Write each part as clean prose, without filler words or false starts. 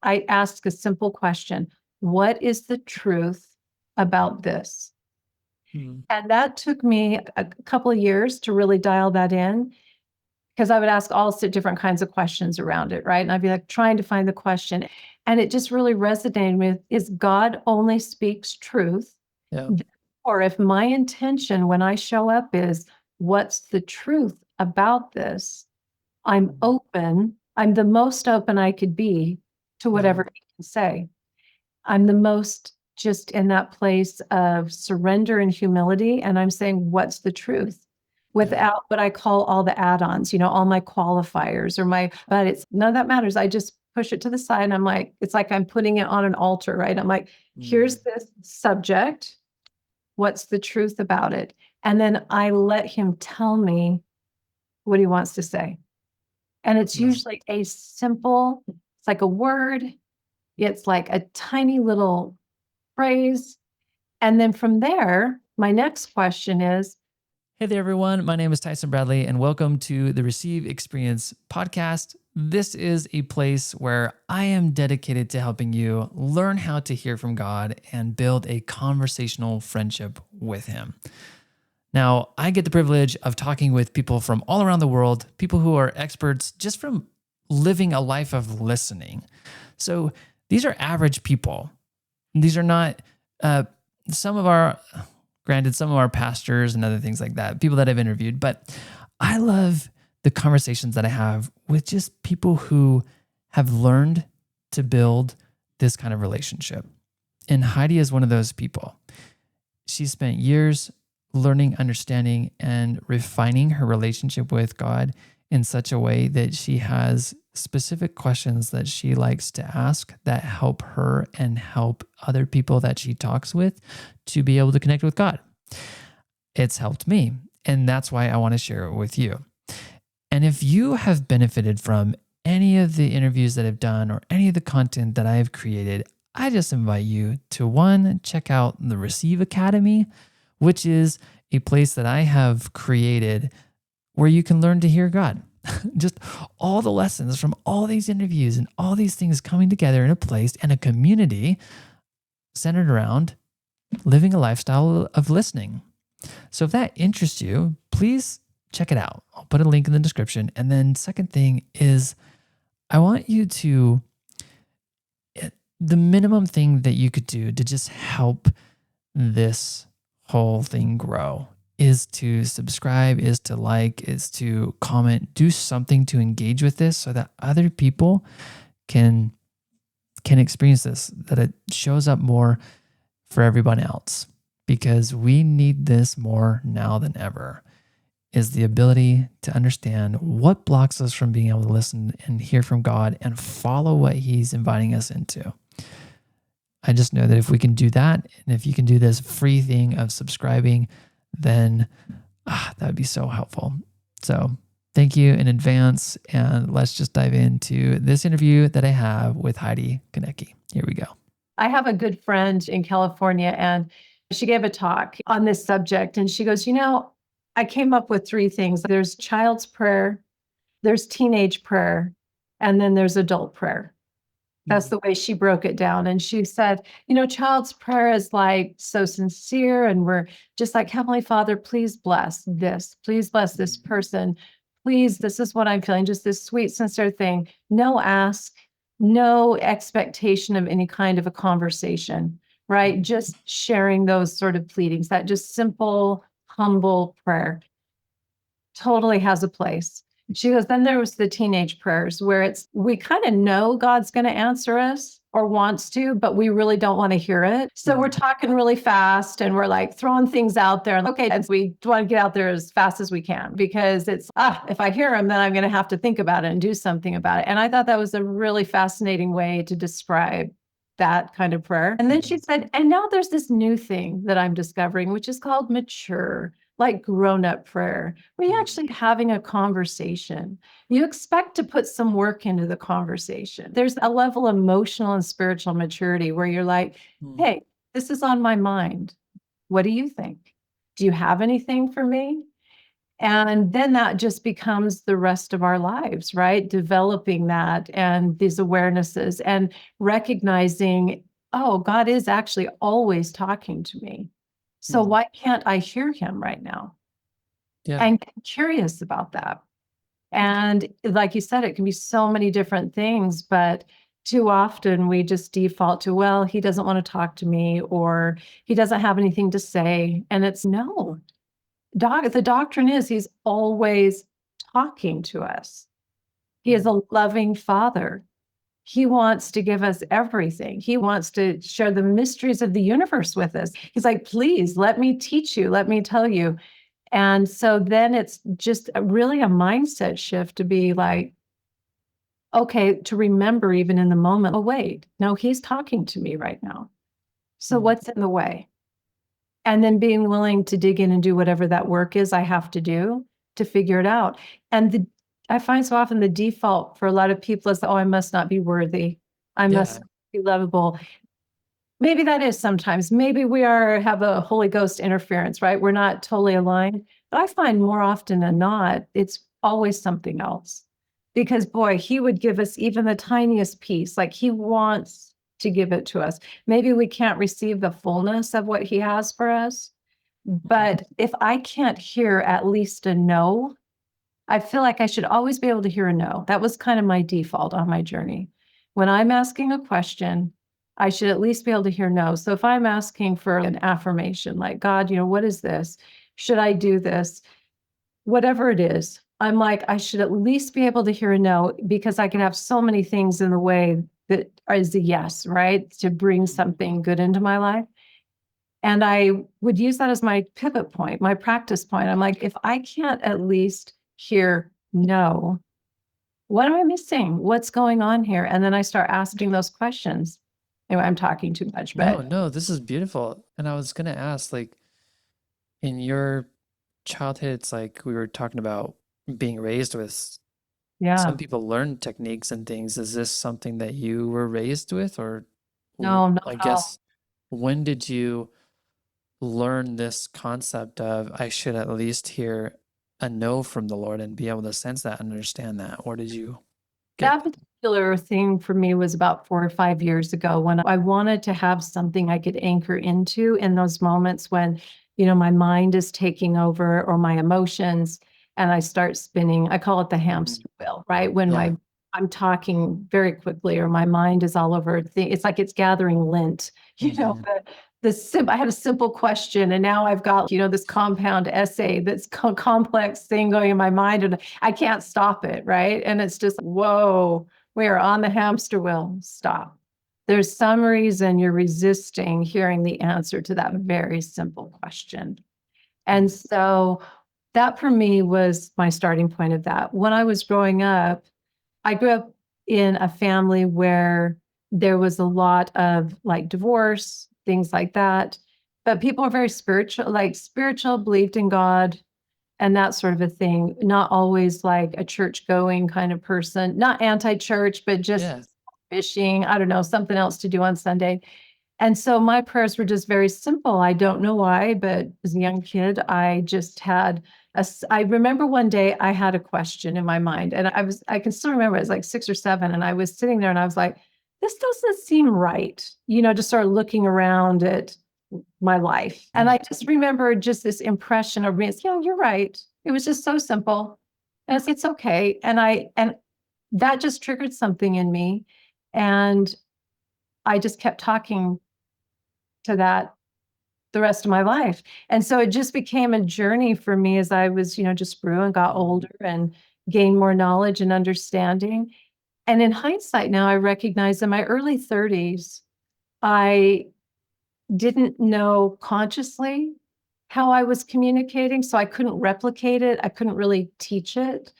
I ask a simple question. What is the truth about this? Hmm. And that took me a couple of years to really dial that in because I would ask all different kinds of questions around it, right? And I'd be like trying to find the question. And it just really resonated with, is God only speaks truth? Yeah. Or if my intention when I show up is, what's the truth about this? I'm open. I'm the most open I could be to Yeah. whatever he can say. I'm the most just in that place of surrender and humility. And I'm saying, what's the truth? Yeah. Without what I call all the add-ons, all my qualifiers but it's none of that matters. I just push it to the side and I'm like, it's like I'm putting it on an altar, right? I'm like, Mm. here's this subject. What's the truth about it? And then I let him tell me what he wants to say. And it's Yeah. usually it's like a word, it's like a tiny little phrase. And then from there, my next question is, Hey there, everyone. My name is Tyson Bradley, and welcome to the Receive Experience podcast. This is a place where I am dedicated to helping you learn how to hear from God and build a conversational friendship with Him. Now, I get the privilege of talking with people from all around the world, people who are experts just from living a life of listening. So these are average people. These are not uh, some of our, granted, some of our pastors and other things like that, people that I've interviewed, but I love the conversations that I have with just people who have learned to build this kind of relationship. And Heidi is one of those people. She spent years learning, understanding, and refining her relationship with God in such a way that she has specific questions that she likes to ask that help her and help other people that she talks with to be able to connect with God. It's helped me, and that's why I want to share it with you. And if you have benefited from any of the interviews that I've done or any of the content that I've created, I just invite you to one, check out the Receive Academy, which is a place that I have created where you can learn to hear God. Just all the lessons from all these interviews and all these things coming together in a place and a community centered around living a lifestyle of listening. So if that interests you, please check it out. I'll put a link in the description. And then second thing is I want you to, the minimum thing that you could do to just help this whole thing grow is to subscribe, is to like, is to comment, do something to engage with this so that other people can experience this, that it shows up more for everyone else, because we need this more now than ever, is the ability to understand what blocks us from being able to listen and hear from God and follow what He's inviting us into. I just know that if we can do that, and if you can do this free thing of subscribing, then that would be so helpful. So thank you in advance. And let's just dive into this interview that I have with Heidi Konecki. Here we go. I have a good friend in California, and she gave a talk on this subject. And she goes, I came up with three things. There's child's prayer, there's teenage prayer, and then there's adult prayer. That's the way she broke it down. And she said, child's prayer is like so sincere. And we're just like, Heavenly Father, please bless this. Please bless this person. Please, this is what I'm feeling. Just this sweet, sincere thing. No ask, no expectation of any kind of a conversation, right? Just sharing those sort of pleadings, that just simple, humble prayer totally has a place. She goes, then there was the teenage prayers where we kind of know God's going to answer us or wants to, but we really don't want to hear it. So we're talking really fast and we're like throwing things out there. Okay, and we want to get out there as fast as we can because it's, if I hear him, then I'm going to have to think about it and do something about it. And I thought that was a really fascinating way to describe that kind of prayer. And then she said, and now there's this new thing that I'm discovering, which is called mature, like grown-up prayer, where you're actually having a conversation. You expect to put some work into the conversation. There's a level of emotional and spiritual maturity where you're like, hey, this is on my mind. What do you think? Do you have anything for me? And then that just becomes the rest of our lives, right? Developing that and these awarenesses and recognizing, oh, God is actually always talking to me. So Mm. why can't I hear him right now? Yeah. And get curious about that. And like you said, it can be so many different things, but too often we just default to, well, he doesn't want to talk to me or he doesn't have anything to say. And it's no, the doctrine is he's always talking to us. He is a loving father. He wants to give us everything. He wants to share the mysteries of the universe with us. He's like, please let me teach you, let me tell you. And so then it's just really a mindset shift to be like, okay, to remember even in the moment, oh, wait, no, he's talking to me right now. So Mm. what's in the way? And then being willing to dig in and do whatever that work is I have to do to figure it out. And I find so often the default for a lot of people is, oh, I must not be worthy. I Yeah. must be lovable. Maybe that is sometimes. Maybe we have a Holy Ghost interference, right? We're not totally aligned. But I find more often than not, it's always something else. Because boy, he would give us even the tiniest piece. Like he wants to give it to us. Maybe we can't receive the fullness of what he has for us. But if I can't hear at least a no, I feel like I should always be able to hear a no. That was kind of my default on my journey. When I'm asking a question, I should at least be able to hear no. So if I'm asking for an affirmation, like, God, what is this? Should I do this? Whatever it is, I'm like, I should at least be able to hear a no because I can have so many things in the way that is a yes, right? To bring something good into my life. And I would use that as my pivot point, my practice point. I'm like, if I can't at least hear no, what am I missing? What's going on here? And then I start asking those questions. Anyway, I'm talking too much, No, but no, this is beautiful. And I was gonna ask, like, in your childhood, it's like we were talking about being raised with yeah, some people learn techniques and things. Is this something that you were raised with, or no, not I at all. guess when did you learn this concept of I should at least hear a no from the Lord and be able to sense that and understand that? Or did you get That that? particular thing for me was about 4 or 5 years ago when I wanted to have something I could anchor into in those moments when, my mind is taking over or my emotions and I start spinning. I call it the Mhm. hamster wheel, right? When Yeah. I'm talking very quickly or my mind is all over. It's like it's gathering lint. Hmm. I had a simple question and now I've got, this compound essay that's complex thing going in my mind and I can't stop it, right? And it's just, whoa, we are on the hamster wheel. Stop. There's some reason you're resisting hearing the answer to that very simple question. And so that for me was my starting point of that. When I was growing up, I grew up in a family where there was a lot of like divorce, things like that. But people are very spiritual, believed in God and that sort of a thing. Not always like a church going kind of person, not anti church, but just Yeah. fishing. I don't know, something else to do on Sunday. And so my prayers were just very simple. I don't know why, but as a young kid, I just had I remember one day I had a question in my mind and I can still remember it was like 6 or 7. And I was sitting there and I was like, this doesn't seem right. Just sort of looking around at my life. And Mm. I just remember just this impression of me, you're right. It was just so simple. And it's okay. And that just triggered something in me. And I just kept talking to that the rest of my life. And so it just became a journey for me as I was, just grew and got older and gained more knowledge and understanding. And in hindsight now, I recognize in my early 30s, I didn't know consciously how I was communicating. So I couldn't replicate it. I couldn't really teach it.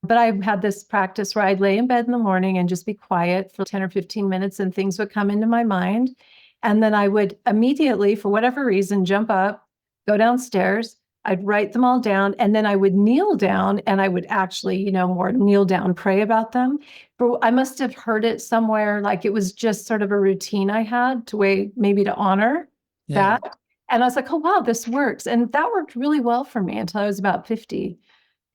But I had this practice where I'd lay in bed in the morning and just be quiet for 10 or 15 minutes and things would come into my mind. And then I would immediately, for whatever reason, jump up, go downstairs. I'd write them all down and then I would kneel down and I would actually, more kneel down, pray about them. But I must have heard it somewhere, like it was just sort of a routine I had to way maybe to honor Yeah. that. And I was like, oh, wow, this works. And that worked really well for me until I was about 50.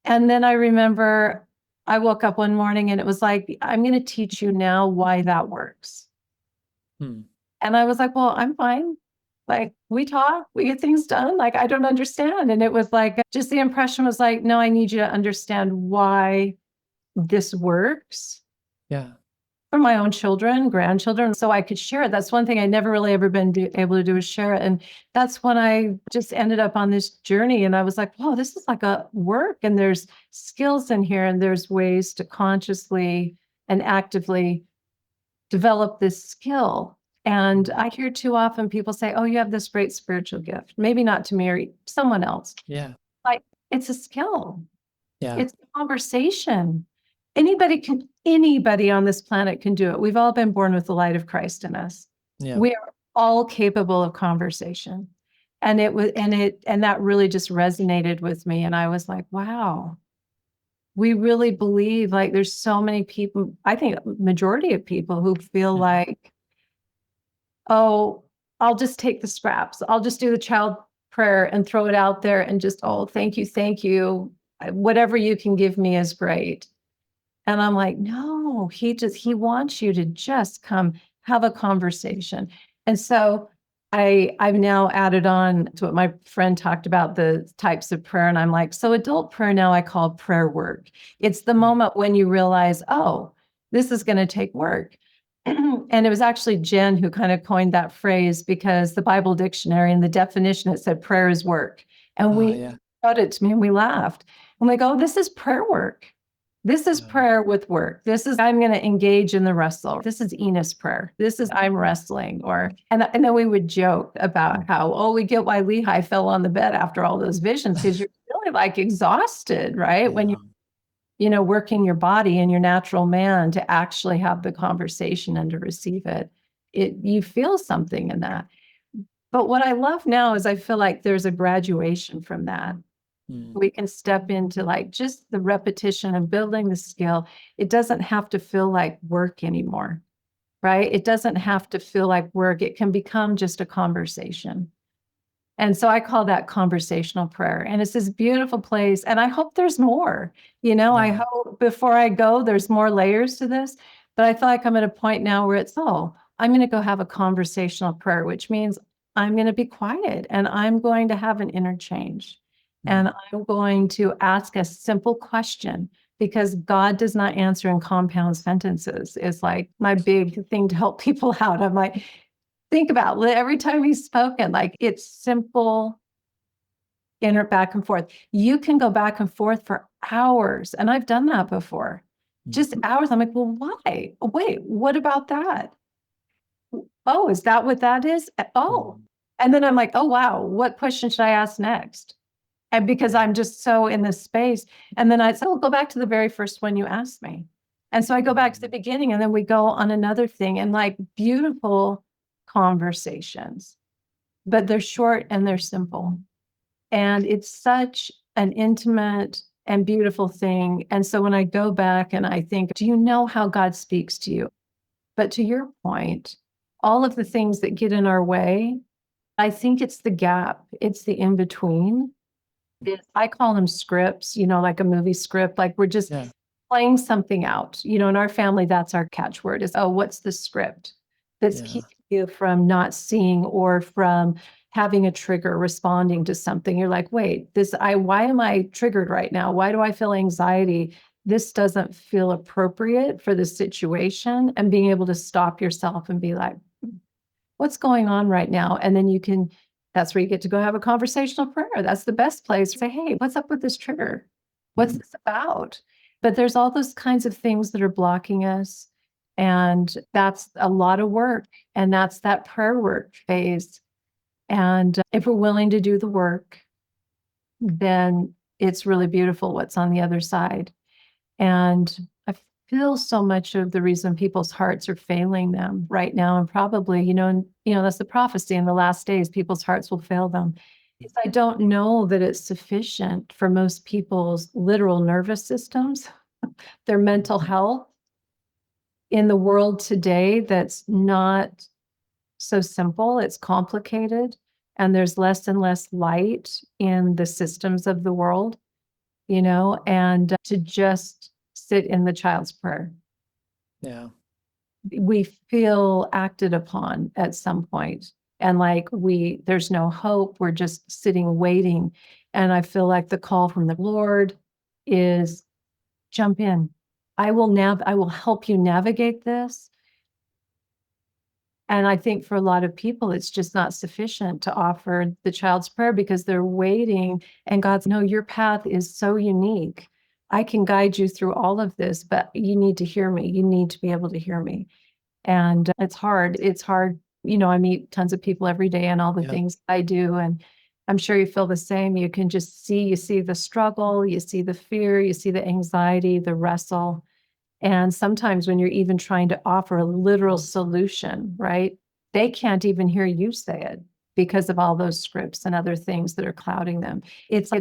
And then I remember I woke up one morning and it was like, I'm going to teach you now why that works. Hmm. And I was like, well, I'm fine. Like we talk, we get things done. Like I don't understand. And it was like, just the impression was like, no, I need you to understand why this works Yeah. for my own children, grandchildren, so I could share it. That's one thing I never really ever been able to do is share it. And that's when I just ended up on this journey. And I was like, whoa, this is like a work. And there's skills in here, and there's ways to consciously and actively develop this skill. And I hear too often people say, oh, you have this great spiritual gift. Maybe not to me or someone else. Yeah. Like it's a skill. Yeah. It's a conversation. Anybody on this planet can do it. We've all been born with the light of Christ in us. Yeah. We are all capable of conversation. And that really just resonated with me. And I was like, wow, we really believe like there's so many people, I think majority of people who feel like, oh, I'll just take the scraps. I'll just do the child prayer and throw it out there and just, oh, thank you, thank you. Whatever you can give me is great. And I'm like, no, he wants you to just come have a conversation. And so I've now added on to what my friend talked about, the types of prayer. And I'm like, so adult prayer now I call prayer work. It's the moment when you realize, oh, this is going to take work. And it was actually Jen who kind of coined that phrase, because the Bible dictionary and the definition, it said prayer is work. And we Yeah. showed it to me and we laughed. I'm like, oh, this is prayer work. This is prayer with work. This is, I'm going to engage in the wrestle. This is Enos prayer. This is I'm wrestling. And then we would joke about how, oh, we get why Lehi fell on the bed after all those visions, because you're really like exhausted, right? When you're working your body and your natural man to actually have the conversation and to receive it, you feel something in that. But what I love now is I feel like there's a graduation from that. We can step into like just the repetition and building the skill. It doesn't have to feel like work anymore, right? It doesn't have to feel like work. It can become just a conversation. And so I call that conversational prayer. And it's this beautiful place. And I hope there's more. I hope before I go, there's more layers to this. But I feel like I'm at a point now where it's, oh, I'm going to go have a conversational prayer, which means I'm going to be quiet and I'm going to have an interchange. And I'm going to ask a simple question, because God does not answer in compound sentences. It's like my big thing to help people out. I'm like, think about it. Every time he's spoken, like it's simple, back and forth. You can go back and forth for hours. And I've done that before, just hours. I'm like, well, why? Oh, wait, what about that? Oh, is that what that is? Oh, and then I'm like, oh, wow, what question should I ask next? And because I'm just so in this space. And then I said, well, go back to the very first one you asked me. And so I go back to the beginning, and then we go on another thing, and like beautiful conversations, but they're short and they're simple. And it's such an intimate and beautiful thing. And so when I go back and I think, do you know how God speaks to you? But to your point, all of the things that get in our way, I think it's the gap, it's the in between. I call them scripts, like a movie script, like we're just playing something out. In our family, that's our catchword is, oh, what's the script that's keeping you from not seeing or from having a trigger, responding to something? You're like, wait, why am I triggered right now? Why do I feel anxiety? This doesn't feel appropriate for the situation. And being able to stop yourself and be like, what's going on right now? And then that's where you get to go have a conversational prayer. That's the best place. Say, hey, what's up with this trigger? What's this about? But there's all those kinds of things that are blocking us. And that's a lot of work. And that's that prayer work phase. And if we're willing to do the work, then it's really beautiful what's on the other side. And I feel so much of the reason people's hearts are failing them right now, and probably, that's the prophecy in the last days, people's hearts will fail them. Is I don't know that it's sufficient for most people's literal nervous systems, their mental health in the world today. That's not so simple. It's complicated, and there's less and less light in the systems of the world. and to just sit in the child's prayer. Yeah. We feel acted upon at some point, and like there's no hope. We're just sitting waiting. And I feel like the call from the Lord is jump in. I will help you navigate this. And I think for a lot of people, it's just not sufficient to offer the child's prayer because they're waiting. And God's, no, your path is so unique. I can guide you through all of this, but you need to hear me. You need to be able to hear me. And it's hard. It's hard. I meet tons of people every day and all the Yeah. things I do. And I'm sure you feel the same. You can just you see the struggle, you see the fear, you see the anxiety, the wrestle. And sometimes when you're even trying to offer a literal solution, right? They can't even hear you say it because of all those scripts and other things that are clouding them. It's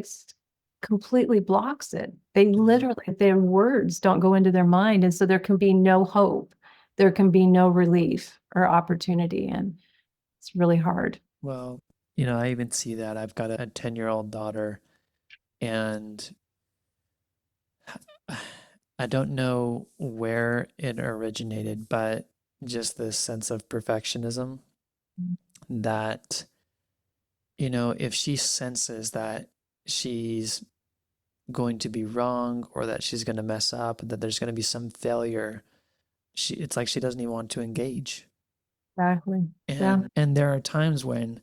completely blocks it. They literally, their words don't go into their mind. And so there can be no hope. There can be no relief or opportunity. And it's really hard. Well, I even see that. I've got a 10-year-old daughter, and I don't know where it originated, but just this sense of perfectionism that, if she senses that she's going to be wrong or that she's going to mess up, that there's going to be some failure, it's like she doesn't even want to engage. Exactly. And there are times when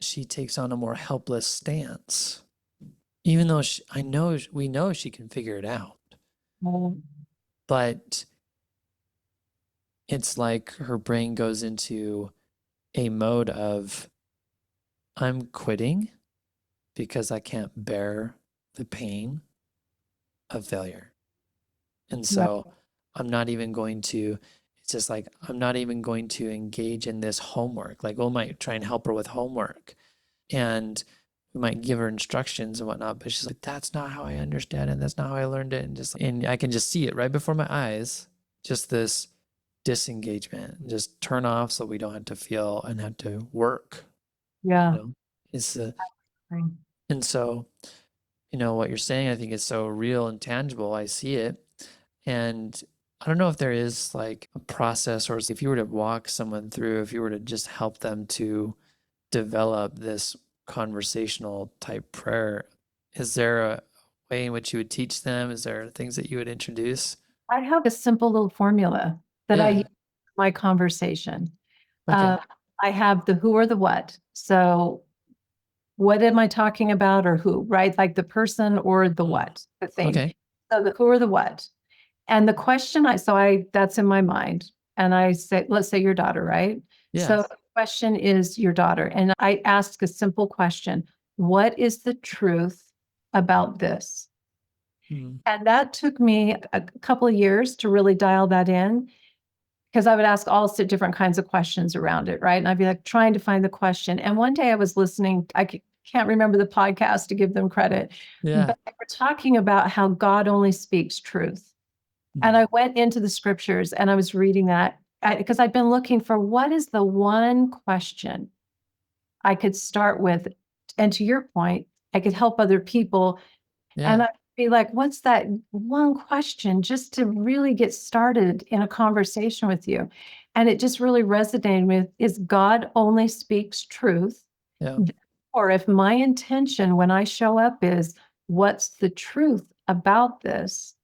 she takes on a more helpless stance, even though we know she can figure it out. Well, But it's like her brain goes into a mode of, I'm quitting because I can't bear the pain of failure. And so I'm not even going to, it's just like, I'm not even going to engage in this homework. Like, we might try and help her with homework, and we might give her instructions and whatnot, but she's like, that's not how I understand it. That's not how I learned it. And I can just see it right before my eyes, just this disengagement, just turn off so we don't have to feel and have to work. Yeah. It's and so, what you're saying, I think is so real and tangible. I see it. And I don't know if there is like a process, or if you were to walk someone through, if you were to just help them to develop this conversational type prayer, is there a way in which you would teach them? Is there things that you would introduce? I have a simple little formula that I use in my conversation. Okay. I have the who or the what. So what am I talking about, or who, right? Like the person or the what, the thing. Okay. So the who or the what. And the question that's in my mind. And I say, let's say your daughter, right? Yeah. So the question is your daughter. And I ask a simple question. What is the truth about this? And that took me a couple of years to really dial that in, because I would ask all different kinds of questions around it, right? And I'd be like trying to find the question. And one day I was listening, I can't remember the podcast to give them credit, but they were talking about how God only speaks truth. And I went into the scriptures and I was reading that because I'd been looking for what is the one question I could start with. And to your point, I could help other people. And I'd be like, what's that one question just to really get started in a conversation with you? And it just really resonated with, is God only speaks truth? Yeah. Or if my intention when I show up is, what's the truth about this?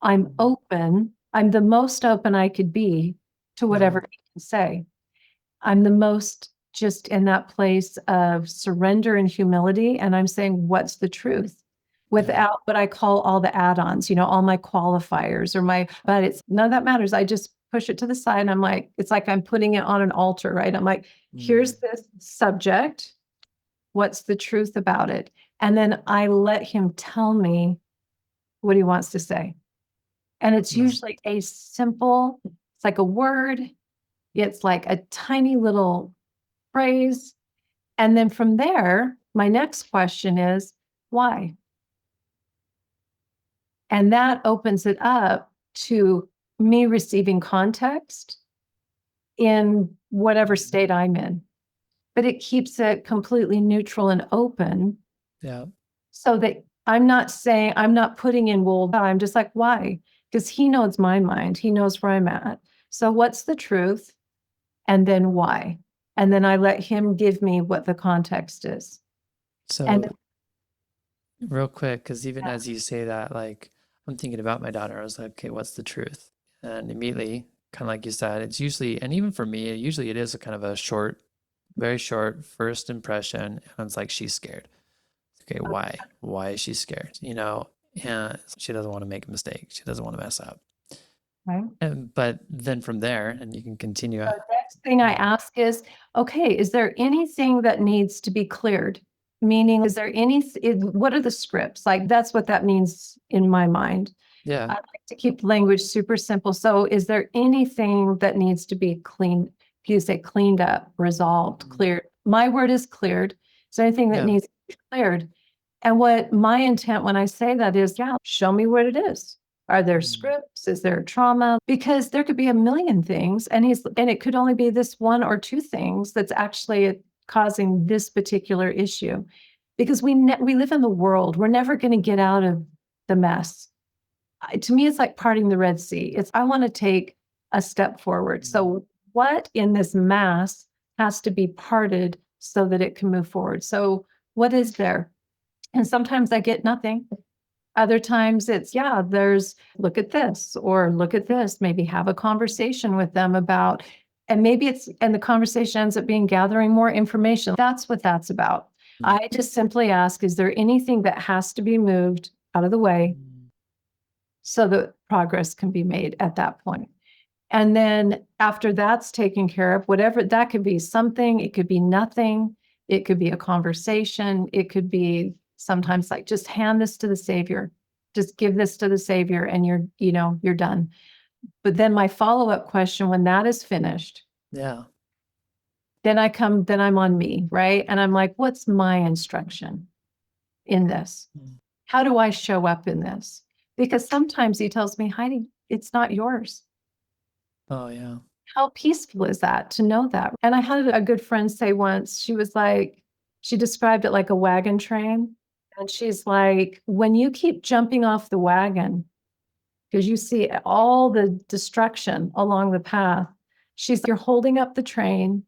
I'm open. I'm the most open I could be to whatever he can say. I'm the most just in that place of surrender and humility. And I'm saying, what's the truth? Without what I call all the add-ons, all my qualifiers but it's none of that matters. I just push it to the side. And I'm like, it's like I'm putting it on an altar, right? I'm like, here's this subject. What's the truth about it? And then I let him tell me what he wants to say. And it's usually it's like a word. It's like a tiny little phrase. And then from there, my next question is, why? And that opens it up to me receiving context in whatever state I'm in. But it keeps it completely neutral and open. Yeah. So that I'm not putting in, well, I'm just like, why? Because he knows my mind. He knows where I'm at. So what's the truth? And then why? And then I let him give me what the context is. And So real quick, because even as you say that, like I'm thinking about my daughter, I was like, okay, what's the truth? And immediately, kind of like you said, it's usually, and even for me, usually it is a kind of a short, very short first impression. And it's like, she's scared. Okay, why? Why is she scared? And she doesn't want to make a mistake. She doesn't want to mess up. right. But then from there, and you can continue. The next thing I ask is, okay, is there anything that needs to be cleared? Meaning, is there what are the scripts? Like, that's what that means in my mind. Yeah. I like to keep language super simple. So is there anything that needs to be cleaned? If you say cleaned up, resolved, cleared, my word is cleared. Is there anything that Yeah. needs to be cleared? And what my intent when I say that is, yeah, show me what it is. Are there scripts? Is there trauma? Because there could be a million things, and it could only be this one or two things that's actually causing this particular issue. Because we live in the world, we're never going to get out of the mess. To me, it's like parting the Red Sea. I want to take a step forward. So what in this mass has to be parted so that it can move forward? So what is there? And sometimes I get nothing. Other times it's, yeah, there's look at this or look at this, maybe have a conversation with them about, and the conversation ends up being gathering more information. That's what that's about. I just simply ask, is there anything that has to be moved out of the way so that progress can be made at that point? And then after that's taken care of, whatever that could be, something, it could be nothing, it could be a conversation, it could be sometimes like just hand this to the Savior, just give this to the Savior, and you're done. But then my follow-up question, when that is finished, Yeah. then I'm on me, right? And I'm like, what's my instruction in this? How do I show up in this? Because sometimes he tells me, Heidi, it's not yours. Oh, yeah. How peaceful is that to know that? And I had a good friend say once, she described it like a wagon train. And she's like, when you keep jumping off the wagon, because you see all the destruction along the path, you're holding up the train,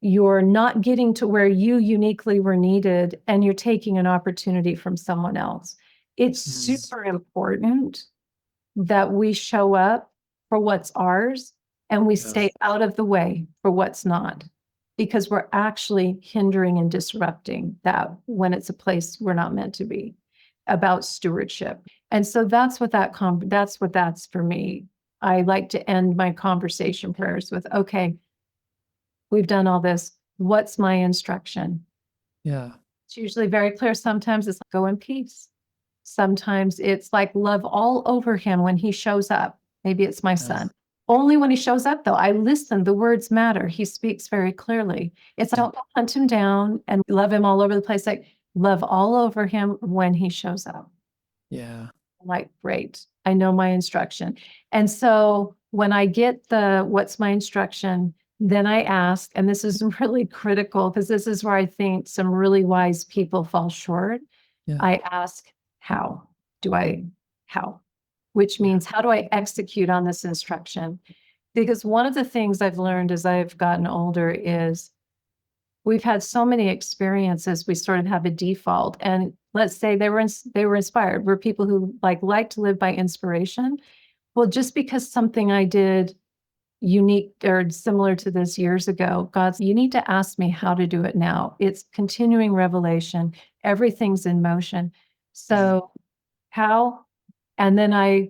you're not getting to where you uniquely were needed, and you're taking an opportunity from someone else. It's super important that we show up for what's ours and we stay out of the way for what's not, because we're actually hindering and disrupting that when it's a place we're not meant to be, about stewardship. And so that's what that's for me. I like to end my conversation prayers with, okay, we've done all this. What's my instruction? Yeah. It's usually very clear. Sometimes it's go in peace. Sometimes it's like love all over him when he shows up. Maybe it's my son. Only when he shows up, though, I listen. The words matter. He speaks very clearly. It's don't hunt him down and love him all over the place. Like love all over him when he shows up. Yeah. Like, great, I know my instruction. And so when I get what's my instruction, then I ask, and this is really critical because this is where I think some really wise people fall short. Yeah. I ask, how? How? Which means, how do I execute on this instruction? Because one of the things I've learned as I've gotten older is we've had so many experiences, we sort of have a default. And let's say they were inspired. We're people who like to live by inspiration. Well, just because something I did unique or similar to this years ago, you need to ask me how to do it now. It's continuing revelation. Everything's in motion. So how? And then I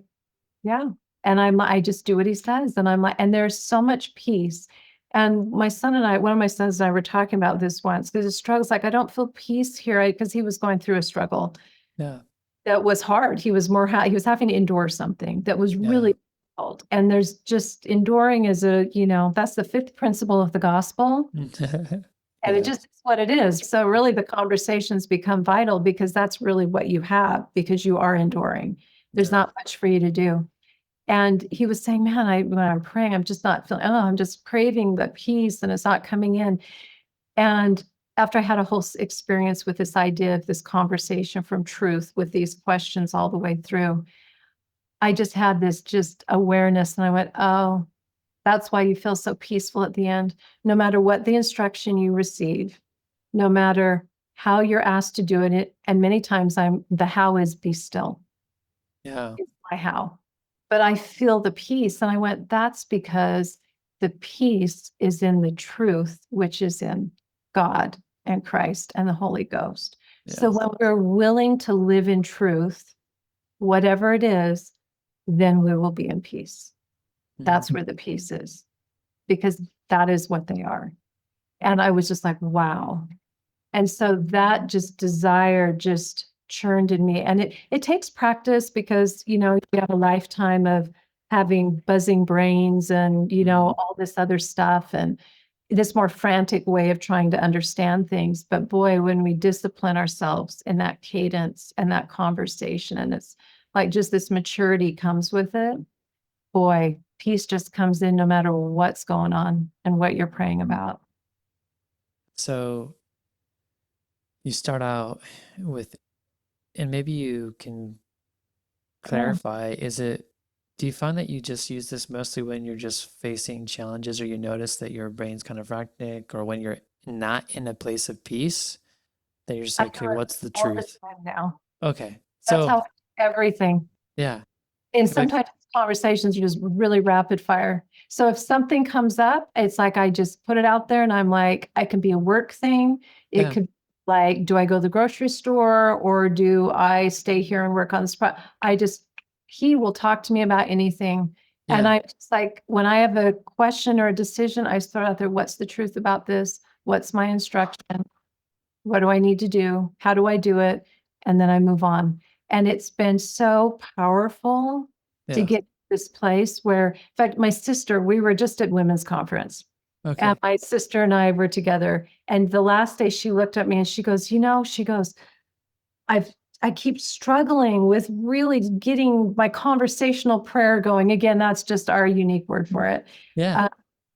just do what he says. And I'm like, and there's so much peace. And one of my sons and I were talking about this once, because his struggle's like, I don't feel peace here, because he was going through a struggle Yeah. that was hard. He was having to endure something that was really difficult. And there's just enduring that's the fifth principle of the gospel. And it just is what it is. So really the conversations become vital because that's really what you have, because you are enduring. There's not much for you to do. And he was saying, man, when I'm praying, I'm just not feeling, I'm just craving the peace and it's not coming in. And after I had a whole experience with this idea of this conversation from truth with these questions all the way through, I just had this just awareness and I went, oh, that's why you feel so peaceful at the end. No matter what the instruction you receive, no matter how you're asked to do it, and many times the how is be still. Yeah. Is my how. But I feel the peace. And I went, that's because the peace is in the truth, which is in God and Christ and the Holy Ghost. So Yes. when we're willing to live in truth, whatever it is, then we will be in peace. That's where the peace is, because that is what they are. And I was just like, wow. And so that just desire just churned in me. And it takes practice because, you have a lifetime of having buzzing brains and, all this other stuff and this more frantic way of trying to understand things. But boy, when we discipline ourselves in that cadence and that conversation, and it's like just this maturity comes with it, boy, peace just comes in no matter what's going on and what you're praying about. So you start out with, and maybe you can Yeah. clarify, do you find that you just use this mostly when you're just facing challenges or you notice that your brain's kind of frantic or when you're not in a place of peace, that you're just I like, do okay, it what's the all the truth? time now. Okay. That's So, how everything. yeah. And But sometimes conversations are just really rapid fire. So if something comes up, it's like I just put it out there and I'm like, I can be a work thing. It yeah. could like, do I go to the grocery store or do I stay here and work on this? He will talk to me about anything. And Yeah. I just like, when I have a question or a decision, I start out there, what's the truth about this? What's my instruction? What do I need to do? How do I do it? And then I move on. And it's been so powerful to Yeah. get to this place where, in fact, my sister, we were just at women's conference. And Okay. my sister and I were together. And the last day she looked at me and she goes, I've I keep struggling with really getting my conversational prayer going. Again, that's just our unique word for it. Yeah. Uh,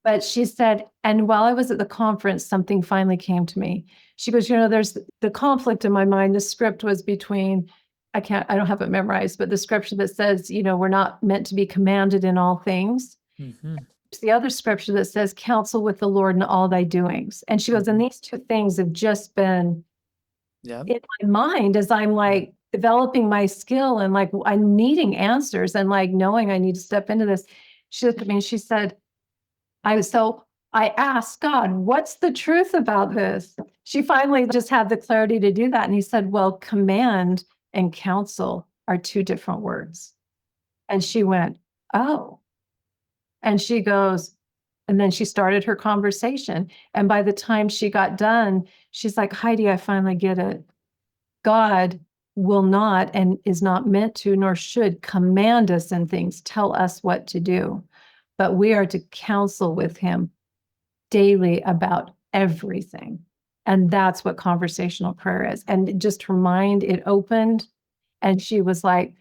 but she said, and while I was at the conference, something finally came to me. She goes, there's the conflict in my mind. The script was between, I don't have it memorized, but the scripture that says, we're not meant to be commanded in all things. Mm-hmm. There's the other scripture that says, counsel with the Lord in all thy doings. And she goes, and these two things have just been Yeah. in my mind as I'm like developing my skill and like I'm needing answers and like knowing I need to step into this. She looked at me and she said, I asked God, what's the truth about this? She finally just had the clarity to do that. And he said, well, command and counsel are two different words. And she went, oh. And she goes, and then she started her conversation. And by the time she got done, she's like, Heidi, I finally get it. God will not and is not meant to, nor should command us in things, tell us what to do. But we are to counsel with him daily about everything. And that's what conversational prayer is. And just her mind, it opened and she was like,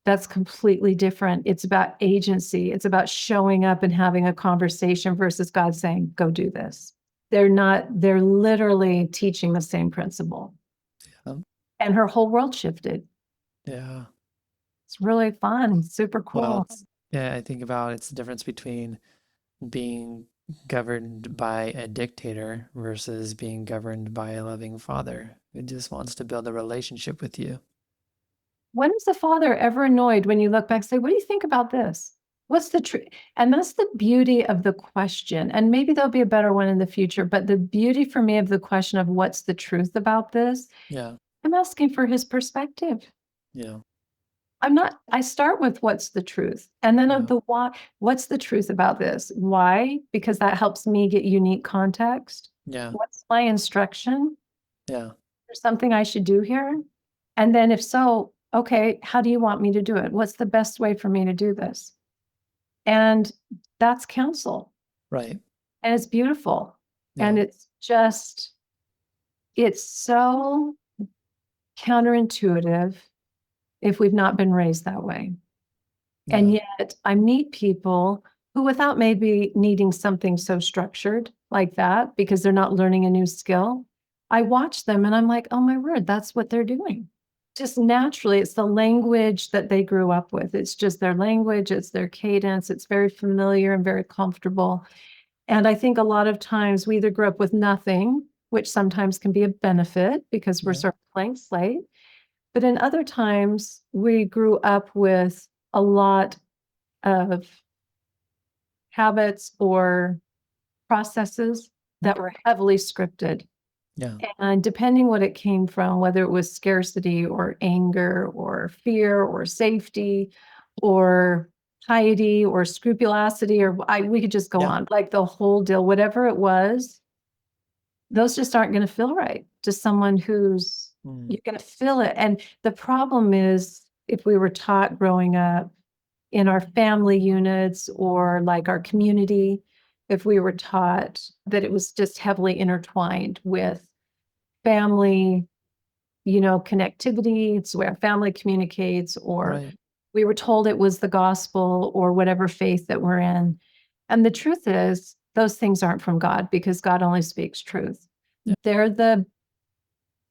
that's completely different. It's about agency. It's about showing up and having a conversation versus God saying, go do this. They're literally teaching the same principle. Um, And her whole world shifted. yeah. It's really fun, super Well, cool. yeah, I think about it's the difference between being governed by a dictator versus being governed by a loving father who just wants to build a relationship with you. When is the father ever annoyed when you look back and say, what do you think about this? What's the truth? And that's the beauty of the question. And maybe there'll be a better one in the future, but the beauty for me of the question of what's the truth about this, Yeah. I'm asking for his perspective. Yeah. I start with what's the truth. And then of Yeah. the why, what's the truth about this? Why? Because that helps me get unique context. Yeah. What's my instruction? Yeah. There's something I should do here? And then if so, okay, how do you want me to do it? What's the best way for me to do this? And that's counsel. Right. And it's beautiful. Yeah. And it's so counterintuitive if we've not been raised that way. And Yeah. yet I meet people who, without maybe needing something so structured like that, because they're not learning a new skill, I watch them and I'm like, oh my word, that's what they're doing. Just naturally, it's the language that they grew up with. It's just their language, it's their cadence, it's very familiar and very comfortable. And I think a lot of times we either grew up with nothing, which sometimes can be a benefit because we're Yeah. sort of blank slate. But in other times, we grew up with a lot of habits or processes that were heavily scripted. Yeah. And depending what it came from, whether it was scarcity or anger or fear or safety or piety or scrupulosity, or we could just go Yeah. on, like the whole deal, whatever it was, those just aren't going to feel right to someone who's, you're going to feel it. And the problem is, if we were taught growing up in our family units or like our community, if we were taught that it was just heavily intertwined with family, connectivity, it's where family communicates, or Right. we were told it was the gospel or whatever faith that we're in. And the truth is, those things aren't from God because God only speaks truth. Yeah. They're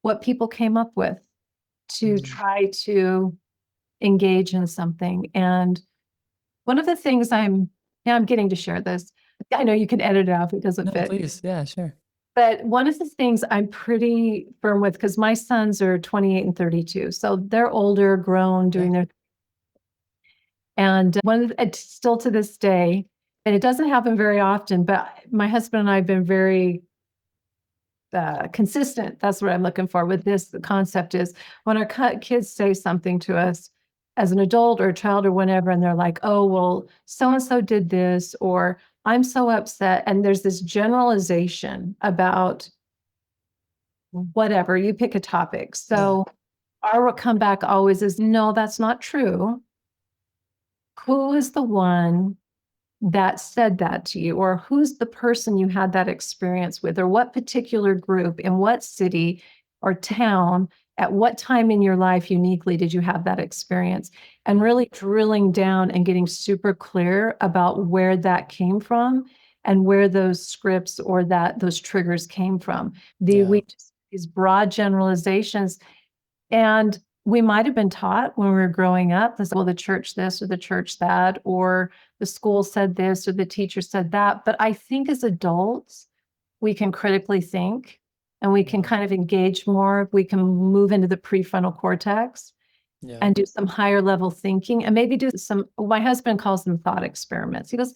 what people came up with to try to engage in something. And one of the things I'm getting to share this. I know you can edit it out if it doesn't No, fit. please. Yeah, sure. But one of the things I'm pretty firm with, because my sons are 28 and 32, so they're older, grown, doing their, and it's still to this day, and it doesn't happen very often, but my husband and I have been very consistent. That's what I'm looking for with this. The concept is when our kids say something to us as an adult or a child or whatever, and they're like, oh, well, so-and-so did this, or I'm so upset. And there's this generalization about whatever, you pick a topic. So our comeback always is, no, that's not true. Who is the one that said that to you? Or who's the person you had that experience with? Or what particular group in what city or town at what time in your life uniquely did you have that experience? And really drilling down and getting super clear about where that came from and where those scripts or those triggers came from. These broad generalizations. And we might have been taught when we were growing up, well, the church this or the church that, or the school said this or the teacher said that. But I think as adults, we can critically think and we can kind of engage more. We can move into the prefrontal cortex and do some higher level thinking and maybe do my husband calls them thought experiments. He goes,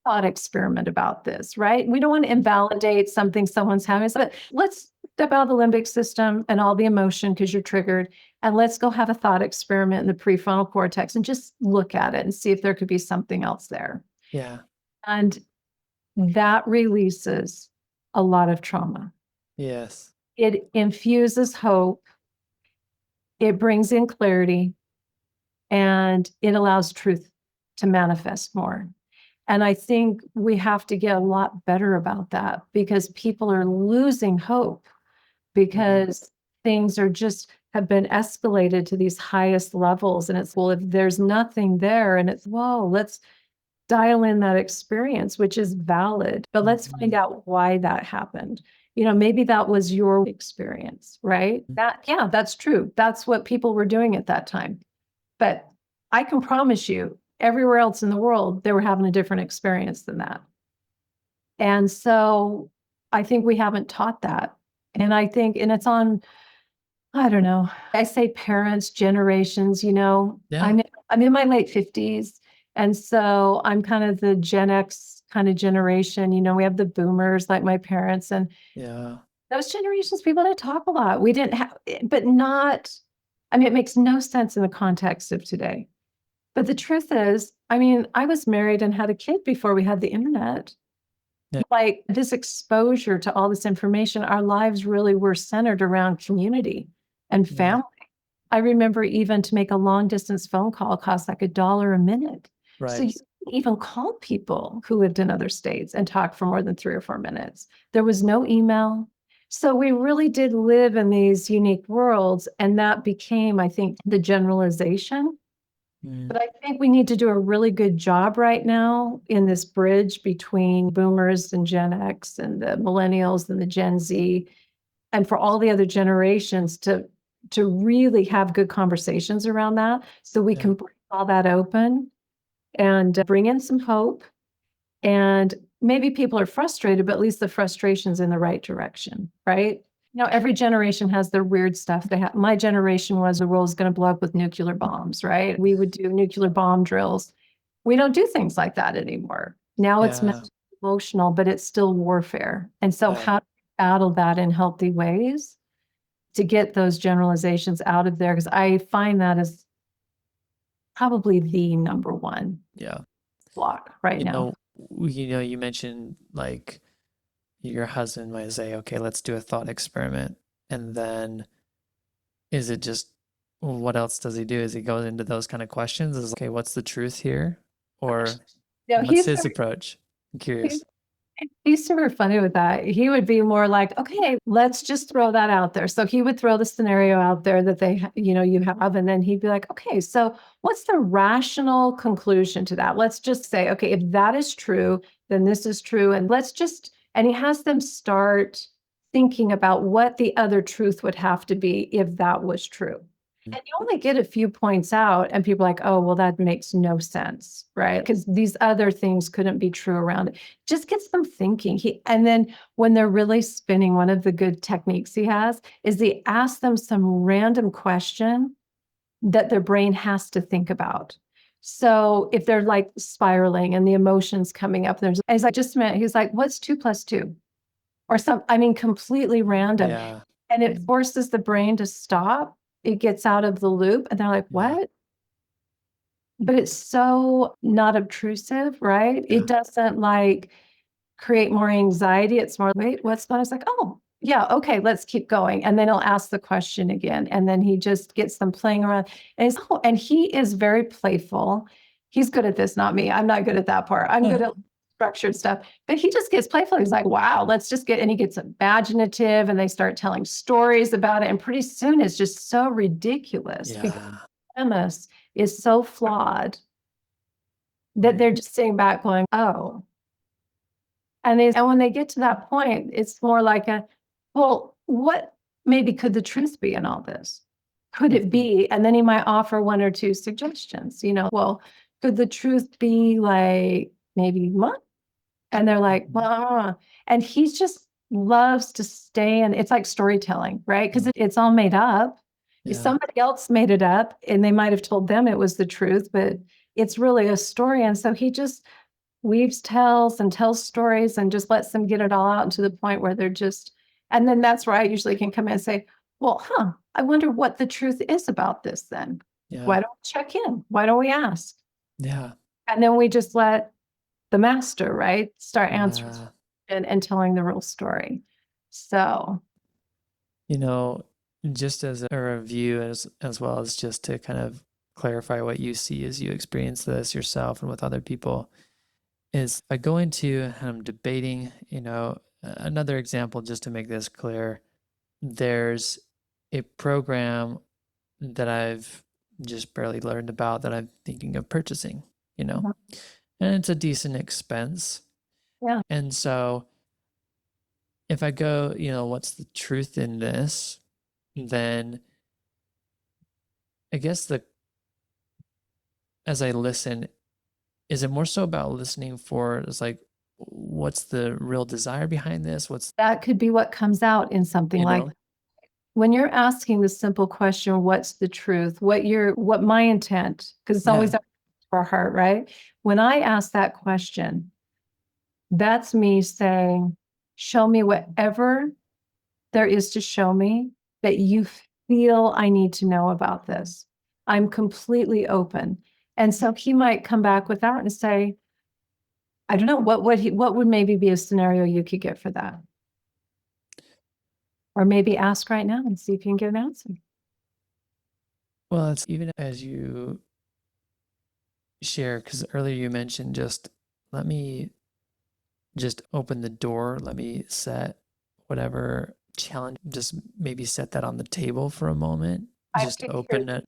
thought experiment about this, right? We don't want to invalidate something someone's having, but let's step out of the limbic system and all the emotion because you're triggered. And let's go have a thought experiment in the prefrontal cortex and just look at it and see if there could be something else there. Yeah. And that releases a lot of trauma. Yes. It infuses hope. It brings in clarity and it allows truth to manifest more. And I think we have to get a lot better about that because people are losing hope because things are just have been escalated to these highest levels. And it's, well, if there's nothing there and it's, whoa, let's dial in that experience, which is valid, but let's find out why that happened. Maybe that was your experience, right? That's true. That's what people were doing at that time. But I can promise you, everywhere else in the world, they were having a different experience than that. And so I think we haven't taught that. And it's on, I don't know, I say parents, generations, I'm in my late 50s. And so I'm kind of the Gen X kind of generation. We have the boomers like my parents and those generations, people didn't talk a lot. We didn't have, but not, it makes no sense in the context of today. But the truth is, I was married and had a kid before we had the internet. Like this exposure to all this information, our lives really were centered around community and family. I remember even to make a long distance phone call cost like $1 a minute. So you even called people who lived in other states and talked for more than 3 or 4 minutes. There was no email. So we really did live in these unique worlds. And that became, I think, the generalization. But I think we need to do a really good job right now in this bridge between boomers and Gen X and the millennials and the Gen Z and for all the other generations to really have good conversations around that, so we can break all that open and bring in some hope. And maybe people are frustrated, but at least the frustration's in the right direction, right? Every generation has their weird stuff. My generation was the world's going to blow up with nuclear bombs, right? We would do nuclear bomb drills. We don't do things like that anymore. Now it's mental, emotional, but it's still warfare. And so how to battle that in healthy ways to get those generalizations out of there? Because I find that is probably the number one block right now. You mentioned like your husband might say, okay, let's do a thought experiment. And then is it just, what else does he do? Is he goes into those kind of questions? Is okay, what's the truth here? Or what's his approach? I'm curious. He's super funny with that. He would be more like, okay, let's just throw that out there. So he would throw the scenario out there that you have, and then he'd be like, okay, so what's the rational conclusion to that? Let's just say, okay, if that is true, then this is true. And and he has them start thinking about what the other truth would have to be if that was true. And you only get a few points out, and people are like, oh, well, that makes no sense, right? Because these other things couldn't be true around it. Just gets them thinking. And then when they're really spinning, one of the good techniques he has is he asks them some random question that their brain has to think about. So if they're like spiraling and the emotions coming up, he's like, what's 2 + 2? Or completely random. Yeah. And it forces the brain to stop. It gets out of the loop and they're like, what? But it's so not obtrusive, right? It doesn't like create more anxiety. It's more, wait, what's that? It's like, oh, yeah, okay, let's keep going. And then he'll ask the question again. And then he just gets them playing around. And he is very playful. He's good at this, not me. I'm not good at that part. I'm good at structured stuff, but he just gets playful. He's like, wow, and he gets imaginative and they start telling stories about it. And pretty soon it's just so ridiculous because the premise is so flawed that they're just sitting back going, oh. And when they get to that point, it's more like well, what maybe could the truth be in all this? Could it be? And then he might offer 1 or 2 suggestions, well, could the truth be like maybe what? And they're like, well, and he just loves to stay in, it's like storytelling, right? Because it's all made up. Somebody else made it up and they might have told them it was the truth, but it's really a story. And so he just tells stories and just lets them get it all out to the point where and then that's where I usually can come in and say, well, I wonder what the truth is about this then. Why don't we check in? Why don't we ask? Yeah. And then we just let the master, right, start answering and telling the real story. So, just as a review, as well as just to kind of clarify what you see as you experience this yourself and with other people, is I go into and I'm debating, another example just to make this clear. There's a program that I've just barely learned about that I'm thinking of purchasing, and it's a decent expense. Yeah. And so if I go, what's the truth in this, then I guess as I listen, is it more so about listening for, it's like, what's the real desire behind this? That could be what comes out in something like when you're asking the simple question, what's the truth? What my intent, because it's always our heart, right? When I ask that question, that's me saying, show me whatever there is to show me that you feel I need to know about this. I'm completely open. And so he might come back with that and say, I don't know, what would maybe be a scenario you could get for that? Or maybe ask right now and see if you can get an answer. Well, it's even as you share, because earlier you mentioned just let me just open the door, let me set whatever challenge, just maybe set that on the table for a moment, just open it.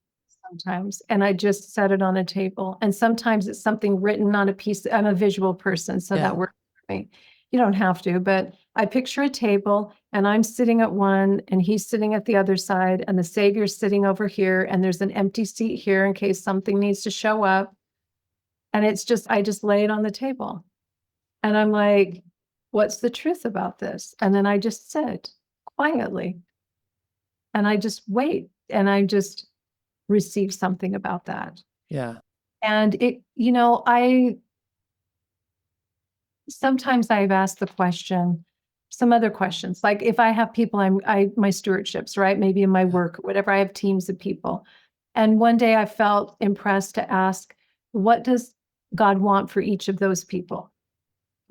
Sometimes, and I just set it on a table. And sometimes it's something written on a piece. I'm a visual person, so that works for me. You don't have to, but I picture a table and I'm sitting at one and he's sitting at the other side and the Savior's sitting over here and there's an empty seat here in case something needs to show up. And it's just, I just lay it on the table. And I'm like, what's the truth about this? And then I just sit quietly and I just wait and I just receive something about that. Yeah. And sometimes I've asked the question, some other questions, like if I have people, my stewardships, right? Maybe in my work, whatever, I have teams of people. And one day I felt impressed to ask, what does God want for each of those people?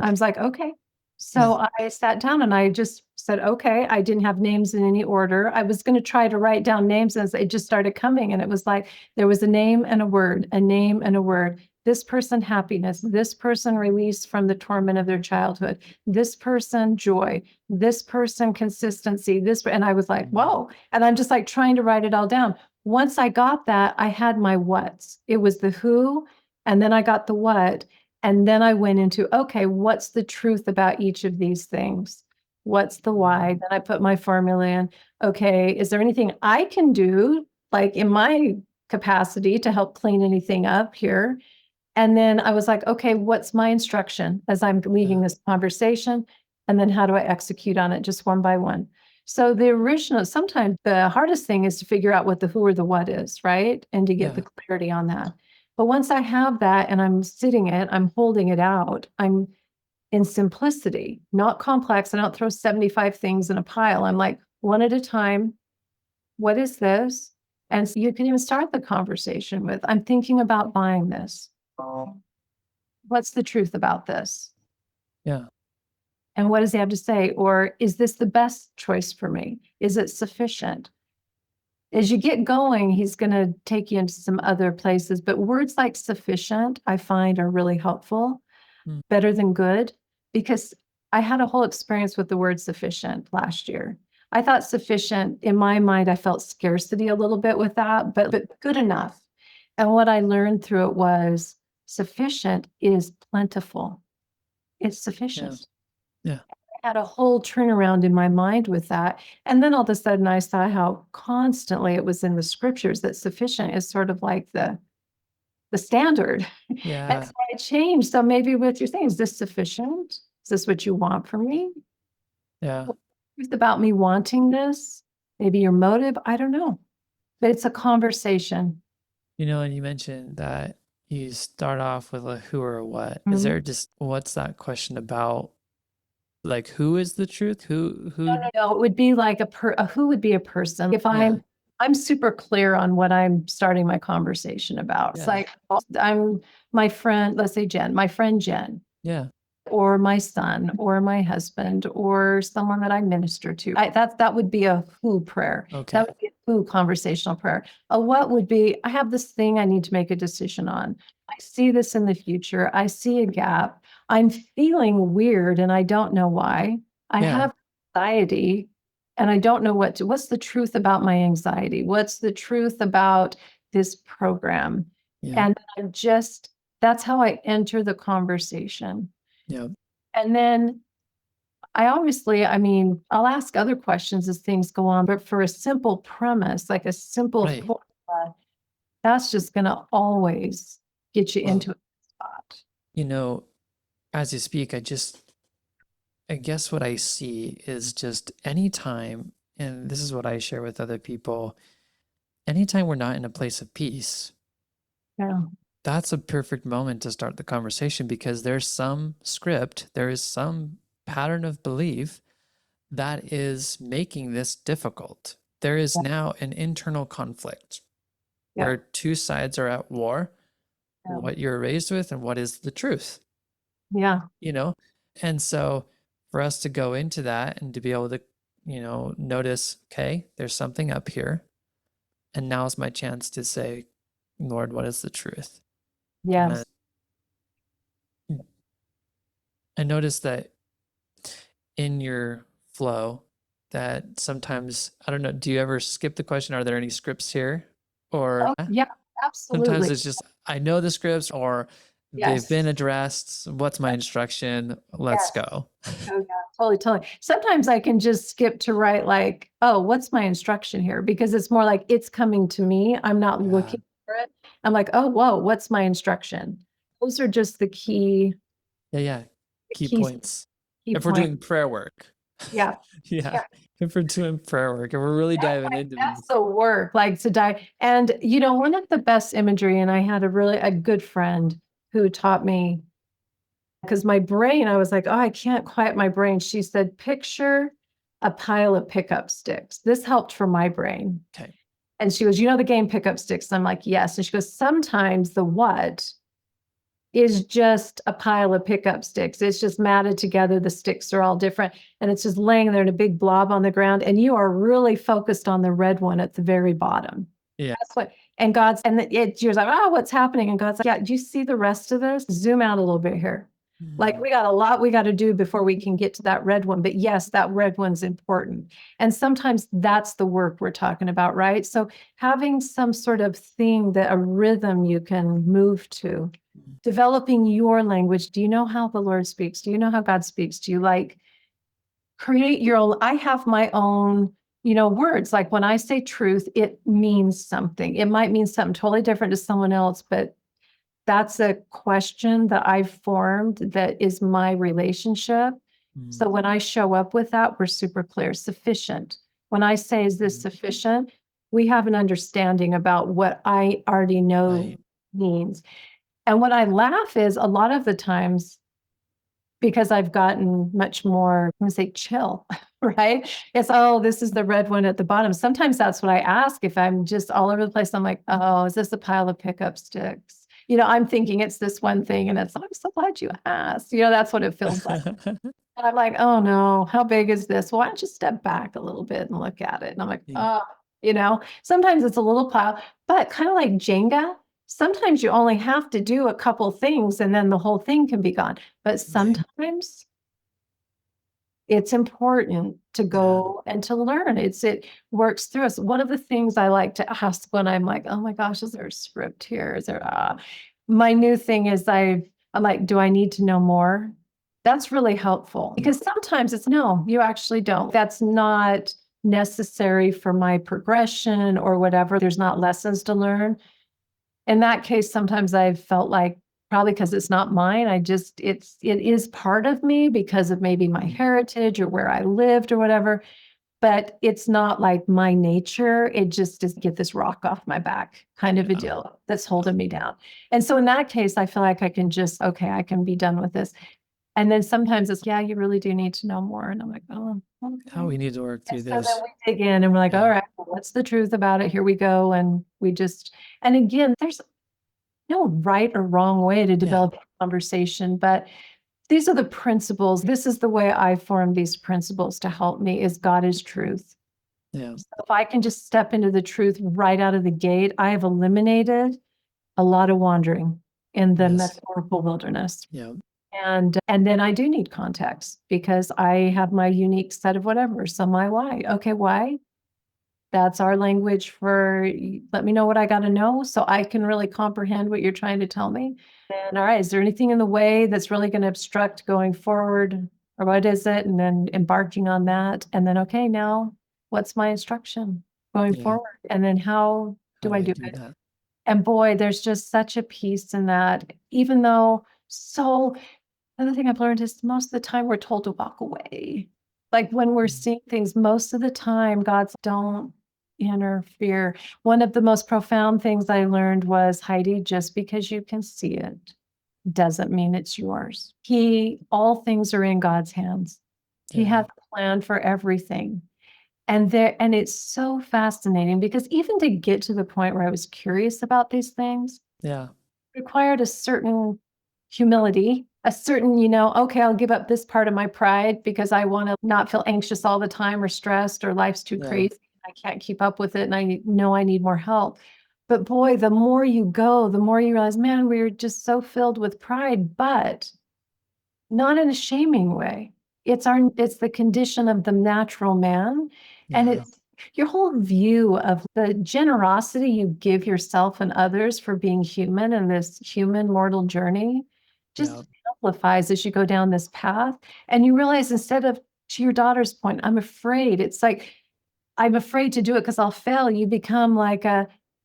I was like, okay. So I sat down and I just said, okay, I didn't have names in any order. I was going to try to write down names as it just started coming. And it was like, there was a name and a word, a name and a word. This person, happiness. This person, release from the torment of their childhood. This person, joy. This person, consistency. And I was like, whoa. And I'm just like trying to write it all down. Once I got that, I had my what's. It was the who, and then I got the what. And then I went into, okay, what's the truth about each of these things? What's the why? Then I put my formula in. Okay, is there anything I can do, like in my capacity, to help clean anything up here? And then I was like, okay, what's my instruction as I'm leading this conversation? And then how do I execute on it just one by one? So sometimes the hardest thing is to figure out what the who or the what is, right? And to get the clarity on that. But once I have that and I'm I'm holding it out, I'm in simplicity, not complex. I don't throw 75 things in a pile. I'm like, one at a time. What is this? And so you can even start the conversation with, I'm thinking about buying this. What's the truth about this? Yeah. And what does he have to say? Or is this the best choice for me? Is it sufficient? As you get going, he's going to take you into some other places, but words like sufficient, I find, are really helpful, better than good, because I had a whole experience with the word sufficient last year. I thought sufficient, in my mind, I felt scarcity a little bit with that, but good enough. And what I learned through it was sufficient is plentiful. It's sufficient. Yeah. I had a whole turnaround in my mind with that. And then all of a sudden I saw how constantly it was in the scriptures that sufficient is sort of like the standard. Yeah. And so I changed. So maybe what you're saying, is this sufficient? Is this what you want from me? Yeah. Truth about me wanting this? Maybe your motive? I don't know. But it's a conversation. And you mentioned that you start off with a who or a what. Is Mhm. there just, what's that question about? Like, who is the truth? Who? No, it would be like a who would be a person. If I'm super clear on what I'm starting my conversation about. It's like, I'm my friend, let's say Jen, my friend Jen, Yeah. or my son, or my husband, or someone that I minister to. That would be a who prayer. Okay. That would be a who conversational prayer. A what would be, I have this thing I need to make a decision on. I see this in the future. I see a gap. I'm feeling weird and I don't know why. I have anxiety and I don't know what's the truth about my anxiety? What's the truth about this program? Yeah. And that's how I enter the conversation. Yeah. And then I'll ask other questions as things go on, but for a simple premise, like a simple formula, that's just going to always get you into a spot. As you speak, I guess what I see is just anytime, and this is what I share with other people, anytime we're not in a place of peace, Yeah. that's a perfect moment to start the conversation, because there's some script, there is some pattern of belief that is making this difficult. There is now an internal conflict where two sides are at war, what you're raised with and what is the truth. Yeah. And so for us to go into that and to be able to, notice, okay, there's something up here. And now is my chance to say, Lord, what is the truth? Yes. I noticed that in your flow that sometimes, I don't know, do you ever skip the question? Are there any scripts here? Or Yeah, sometimes absolutely. it's just, I know the scripts, or They've Yes. been addressed. What's my instruction? Let's Yes. go. Oh, yeah. Totally, totally. Sometimes I can just skip to write like, oh, what's my instruction here? Because it's more like it's coming to me. I'm not Yeah. looking for it. I'm like, oh, whoa, what's my instruction? Those are just the Yeah. Yeah. the Key key, points. key If we're point. doing prayer work. Yeah. Yeah. Yeah. If we're doing prayer work, if we're really diving into That's these. the work, like to die. And one of the best imagery, and I had a good friend who taught me because my brain, I was like, oh, I can't quiet my brain. She said, picture a pile of pickup sticks. This helped for my brain. Okay. And she goes, the game pickup sticks? I'm like, yes. And she goes, sometimes the what is just a pile of pickup sticks. It's just matted together. The sticks are all different. And it's just laying there in a big blob on the ground. And you are really focused on the red one at the very bottom. Yeah. That's what, you're like, oh, what's happening? And God's like, yeah, do you see the rest of this? Zoom out a little bit here. Like we got a lot we got to do before we can get to that red one. But yes, that red one's important. And sometimes that's the work we're talking about, right? So having some sort of thing a rhythm you can move to, developing your language. Do you know how the Lord speaks? Do you know how God speaks? Do you create your own? I have my own, words. Like when I say truth, it means something. It might mean something totally different to someone else, but that's a question that I've formed that is my relationship. So when I show up with that, we're super clear. Sufficient. When I say, is this sufficient? We have an understanding about what I already know Right. means. And what I laugh is a lot of the times, because I've gotten much more, I'm going to say chill, right? It's, oh, this is the red one at the bottom. Sometimes that's what I ask. If I'm just all over the place, I'm like, oh, is this a pile of pickup sticks? I'm thinking it's this one thing. And it's, I'm so glad you asked. That's what it feels like. And I'm like, oh no, how big is this? Well, why don't you step back a little bit and look at it? And I'm like, Yeah. oh, sometimes it's a little pile, but kind of like Jenga. Sometimes you only have to do a couple things and then the whole thing can be gone. But sometimes it's important to go and to learn. It works through us. One of the things I like to ask when I'm like, oh my gosh, is there a script here? Is there my new thing is I'm like, do I need to know more? That's really helpful because sometimes it's no, you actually don't. That's not necessary for my progression or whatever. There's not lessons to learn. In that case, sometimes I've felt like probably because it's not mine, it is part of me because of maybe my heritage or where I lived or whatever, but it's not like my nature. It just is get this rock off my back kind of a deal that's holding me down. And so in that case, I feel like I can just, okay, I can be done with this. And then sometimes it's, yeah, you really do need to know more. And I'm like, oh, How okay. we need to work through And so then this. we dig in and we're like, Yeah. all right, well, what's the truth about it? Here we go. And and again, there's no right or wrong way to develop a conversation, but these are the principles. This is the way I form these principles to help me is God is truth. Yeah. So if I can just step into the truth right out of the gate, I have eliminated a lot of wandering in the Yes. metaphorical wilderness. Yeah. And then I do need context because I have my unique set of whatever. So my why. Okay, why? That's our language for let me know what I got to know so I can really comprehend what you're trying to tell me. And all right, is there anything in the way that's really going to obstruct going forward or what is it? And then embarking on that. And then, okay, now what's my instruction going Yeah. forward? And then how How do do I I do do it? that? And boy, there's just such a peace in that, even though another thing I've learned is most of the time we're told to walk away. Like when we're seeing things, most of the time, God's don't interfere. One of the most profound things I learned was Heidi, just because you can see it doesn't mean it's yours. All things are in God's hands. He Yeah. has a plan for everything. And it's so fascinating because even to get to the point where I was curious about these things, Yeah. required a certain humility, a certain, okay, I'll give up this part of my pride because I want to not feel anxious all the time or stressed or life's too Yeah. crazy. I can't keep up with it and I know I need more help. But boy, the more you go, the more you realize, man, we're just so filled with pride, but not in a shaming way. It's the condition of the natural man. And Yeah. your whole view of the generosity you give yourself and others for being human in this human mortal journey just Yeah. amplifies as you go down this path. And you realize instead of, to your daughter's point, I'm afraid, it's like, I'm afraid to do it because I'll fail. You become like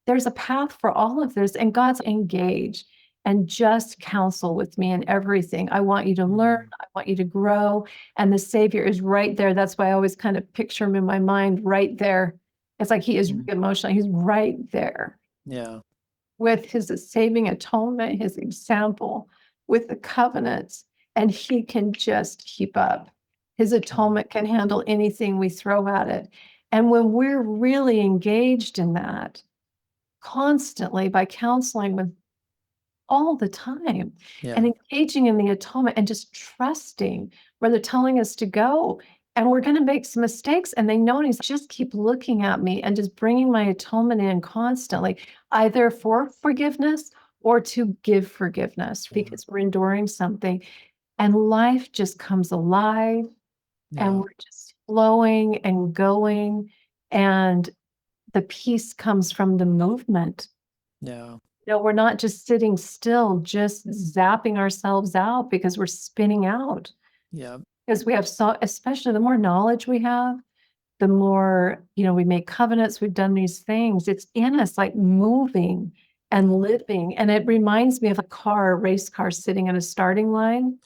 there's a path for all of this, and God's engaged and just counsel with me in everything. I want you to learn. Mm. I want you to grow. And the Savior is right there. That's why I always kind of picture him in my mind right there. It's like he is Mm. emotional. He's right there Yeah. with his saving atonement, his example, with the covenants, and he can just keep up. His atonement can handle anything we throw at it. And when we're really engaged in that constantly by counseling with all the time Yeah. and engaging in the atonement and just trusting where they're telling us to go. And we're going to make some mistakes. And they know, and he's just keep looking at me and just bringing my atonement in constantly, either for forgiveness or to give forgiveness Yeah. because we're enduring something. And life just comes alive and Yeah. we're just flowing and going. And the peace comes from the movement. Yeah. We're not just sitting still, just zapping ourselves out because we're spinning out. Yeah. Because we have so, especially the more knowledge we have, the more, we make covenants, we've done these things. It's in us like moving and living. And it reminds me of a race car sitting in a starting line.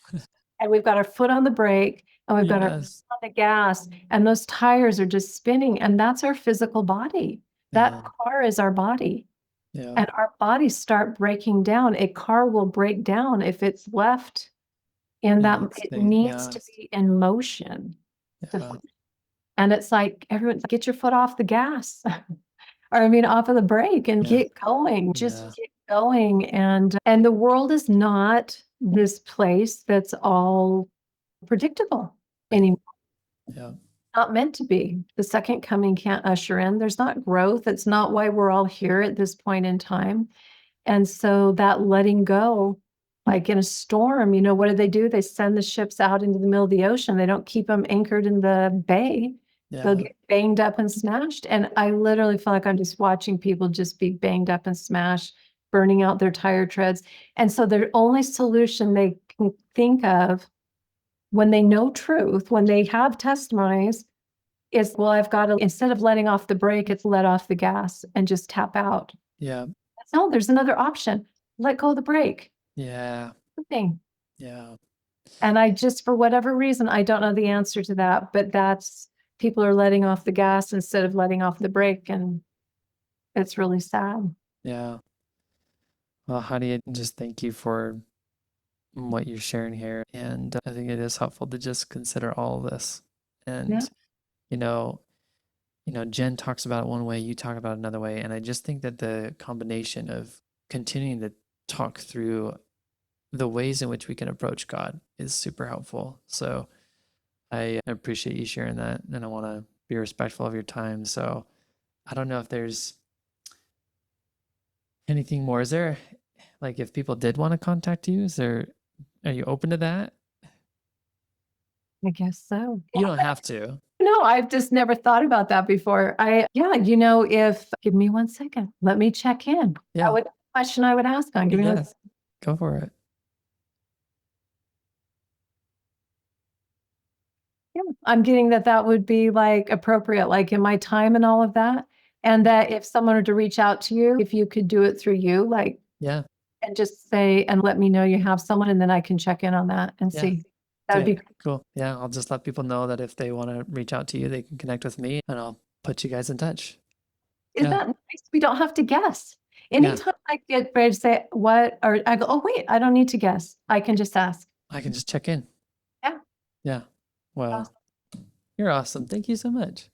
And we've got our foot on the brake and we've got our foot Yes. on the gas, and those tires are just spinning. And that's our physical body. That Yeah. car is our body. Yeah. And our bodies start breaking down. A car will break down if it's left in that, it needs to Yes. be in motion. Yeah. And it's like, everyone, get your foot off the gas, or I mean, off of the brake and Yeah. get going, just Yeah. get going. And the world is not this place that's all predictable anymore. Yeah. Not meant to be. The second coming can't usher in. There's not growth. It's not why we're all here at this point in time. And so that letting go, like in a storm, what do? They send the ships out into the middle of the ocean. They don't keep them anchored in the bay. They'll Yeah. get banged up and smashed. And I literally feel like I'm just watching people just be banged up and smashed, burning out their tire treads. And so the only solution they can think of when they know truth, when they have testimonies, is, well, I've got to, instead of letting off the brake, it's let off the gas and just tap out. Yeah. No, there's another option. Let go of the brake. Yeah. Thing. Yeah. And I just, for whatever reason, I don't know the answer to that, but people are letting off the gas instead of letting off the brake. And it's really sad. Yeah. Well, Heidi, I just thank you for what you're sharing here. And I think it is helpful to just consider all of this. And, Yeah. you know, Jen talks about it one way, you talk about it another way. And I just think that the combination of continuing to talk through the ways in which we can approach God is super helpful. So I appreciate you sharing that. And I want to be respectful of your time. So I don't know if there's anything more. Is there, like, if people did want to contact you, are you open to that? I guess so. You don't have to. No, I've just never thought about that before. If, give me 1 second, let me check in. Yeah. That would be the question I would ask on. Give me 1 Yes. Go for it. Yeah, I'm getting that would be like appropriate, like in my time and all of that. And that if someone were to reach out to you, if you could do it through you, like, Yeah. and just say, and let me know you have someone, and then I can check in on that and Yeah. see. That'd be Cool. Yeah. I'll just let people know that if they want to reach out to you, they can connect with me and I'll put you guys in touch. Is Yeah. that nice? We don't have to guess. Yeah. Anytime I get ready to say what, or I go, oh, wait, I don't need to guess. I can just ask. I can just check in. Yeah. Yeah. Well, Awesome. you're awesome. Thank you so much.